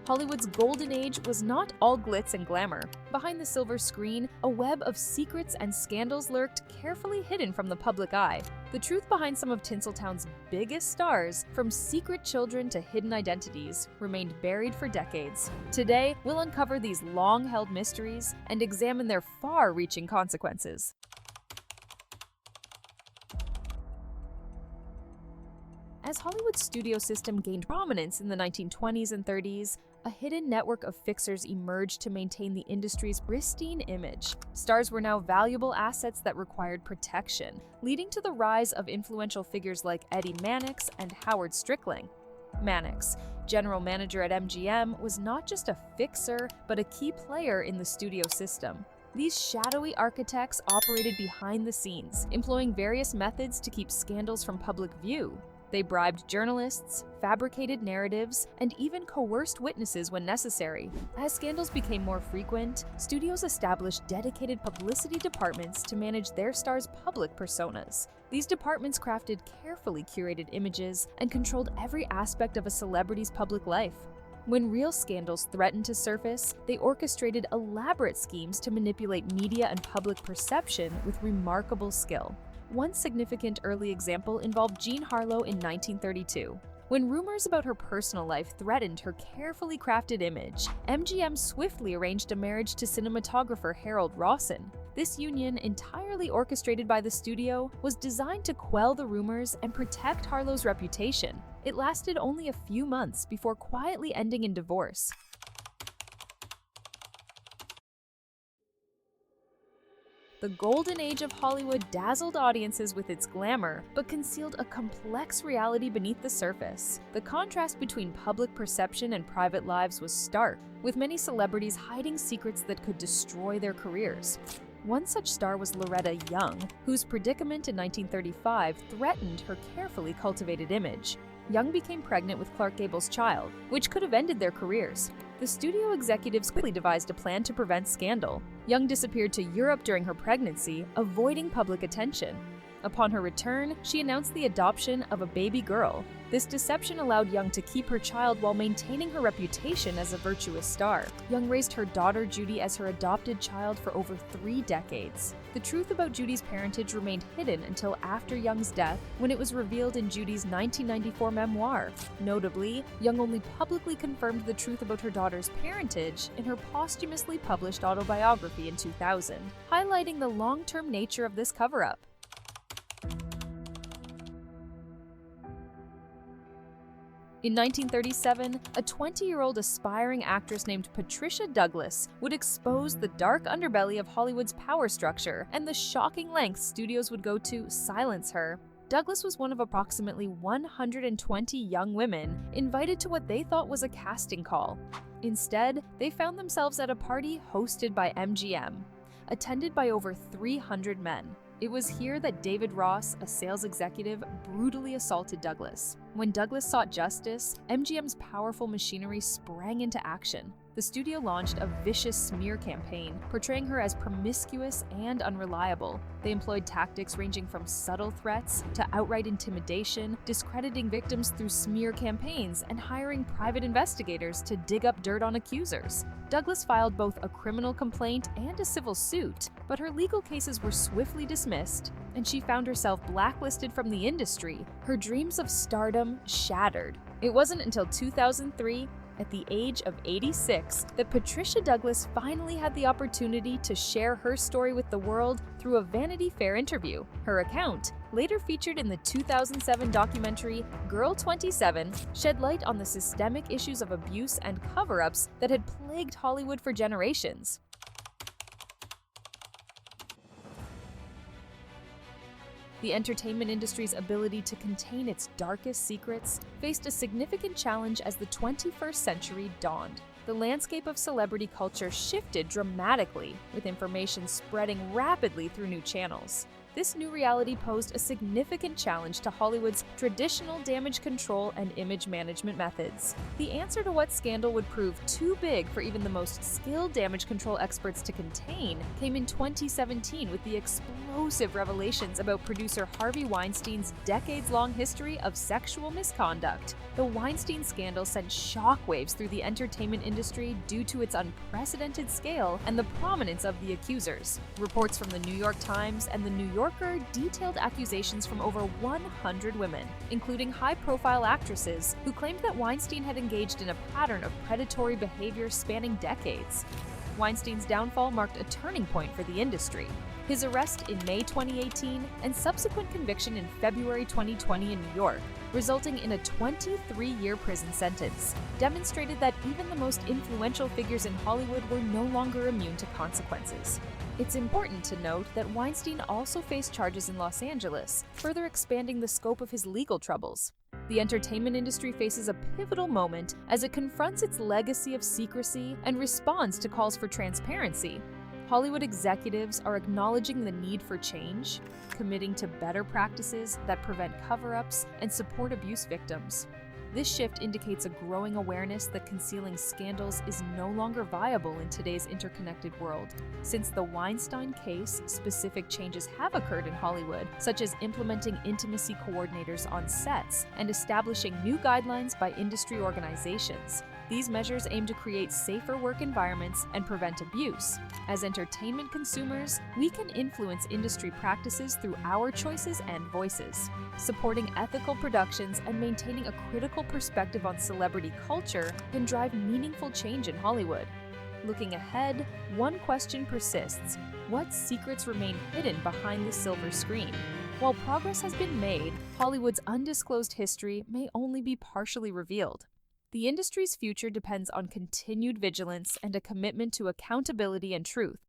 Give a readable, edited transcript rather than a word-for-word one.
Hollywood's golden age was not all glitz and glamour. Behind the silver screen, a web of secrets and scandals lurked, carefully hidden from the public eye. The truth behind some of Tinseltown's biggest stars, from secret children to hidden identities, remained buried for decades. Today, we'll uncover these long-held mysteries and examine their far-reaching consequences. As Hollywood's studio system gained prominence in the 1920s and 30s, a hidden network of fixers emerged to maintain the industry's pristine image. Stars were now valuable assets that required protection, leading to the rise of influential figures like Eddie Mannix and Howard Strickling. Mannix, general manager at MGM, was not just a fixer, but a key player in the studio system. These shadowy architects operated behind the scenes, employing various methods to keep scandals from public view. They bribed journalists, fabricated narratives, and even coerced witnesses when necessary. As scandals became more frequent, studios established dedicated publicity departments to manage their stars' public personas. These departments crafted carefully curated images and controlled every aspect of a celebrity's public life. When real scandals threatened to surface, they orchestrated elaborate schemes to manipulate media and public perception with remarkable skill. One significant early example involved Jean Harlow in 1932. When rumors about her personal life threatened her carefully crafted image, MGM swiftly arranged a marriage to cinematographer Harold Rawson. This union, entirely orchestrated by the studio, was designed to quell the rumors and protect Harlow's reputation. It lasted only a few months before quietly ending in divorce. The golden age of Hollywood dazzled audiences with its glamour, but concealed a complex reality beneath the surface. The contrast between public perception and private lives was stark, with many celebrities hiding secrets that could destroy their careers. One such star was Loretta Young, whose predicament in 1935 threatened her carefully cultivated image. Young became pregnant with Clark Gable's child, which could have ended their careers. The studio executives quickly devised a plan to prevent scandal. Young disappeared to Europe during her pregnancy, avoiding public attention. Upon her return, she announced the adoption of a baby girl. This deception allowed Young to keep her child while maintaining her reputation as a virtuous star. Young raised her daughter Judy as her adopted child for over 3 decades. The truth about Judy's parentage remained hidden until after Young's death, when it was revealed in Judy's 1994 memoir. Notably, Young only publicly confirmed the truth about her daughter's parentage in her posthumously published autobiography in 2000, highlighting the long-term nature of this cover-up. In 1937, a 20-year-old aspiring actress named Patricia Douglas would expose the dark underbelly of Hollywood's power structure and the shocking lengths studios would go to silence her. Douglas was one of approximately 120 young women invited to what they thought was a casting call. Instead, they found themselves at a party hosted by MGM, attended by over 300 men. It was here that David Ross, a sales executive, brutally assaulted Douglas. When Douglas sought justice, MGM's powerful machinery sprang into action. The studio launched a vicious smear campaign, portraying her as promiscuous and unreliable. They employed tactics ranging from subtle threats to outright intimidation, discrediting victims through smear campaigns, and hiring private investigators to dig up dirt on accusers. Douglas filed both a criminal complaint and a civil suit, but her legal cases were swiftly dismissed, and she found herself blacklisted from the industry, her dreams of stardom shattered. It wasn't until 2003, at the age of 86, that Patricia Douglas finally had the opportunity to share her story with the world through a Vanity Fair interview. Her account, later featured in the 2007 documentary Girl 27, shed light on the systemic issues of abuse and cover-ups that had plagued Hollywood for generations. The entertainment industry's ability to contain its darkest secrets faced a significant challenge as the 21st century dawned. The landscape of celebrity culture shifted dramatically, with information spreading rapidly through new channels. This new reality posed a significant challenge to Hollywood's traditional damage control and image management methods. The answer to what scandal would prove too big for even the most skilled damage control experts to contain came in 2017 with the explosive revelations about producer Harvey Weinstein's decades-long history of sexual misconduct. The Weinstein scandal sent shockwaves through the entertainment industry due to its unprecedented scale and the prominence of the accusers. Reports from the New York Times and the New Yorker detailed accusations from over 100 women, including high-profile actresses, who claimed that Weinstein had engaged in a pattern of predatory behavior spanning decades. Weinstein's downfall marked a turning point for the industry. His arrest in May 2018 and subsequent conviction in February 2020 in New York, resulting in a 23-year prison sentence, demonstrated that even the most influential figures in Hollywood were no longer immune to consequences. It's important to note that Weinstein also faced charges in Los Angeles, further expanding the scope of his legal troubles. The entertainment industry faces a pivotal moment as it confronts its legacy of secrecy and responds to calls for transparency. Hollywood executives are acknowledging the need for change, committing to better practices that prevent cover-ups and support abuse victims. This shift indicates a growing awareness that concealing scandals is no longer viable in today's interconnected world. Since the Weinstein case, specific changes have occurred in Hollywood, such as implementing intimacy coordinators on sets and establishing new guidelines by industry organizations. These measures aim to create safer work environments and prevent abuse. As entertainment consumers, we can influence industry practices through our choices and voices. Supporting ethical productions and maintaining a critical perspective on celebrity culture can drive meaningful change in Hollywood. Looking ahead, one question persists: what secrets remain hidden behind the silver screen? While progress has been made, Hollywood's undisclosed history may only be partially revealed. The industry's future depends on continued vigilance and a commitment to accountability and truth.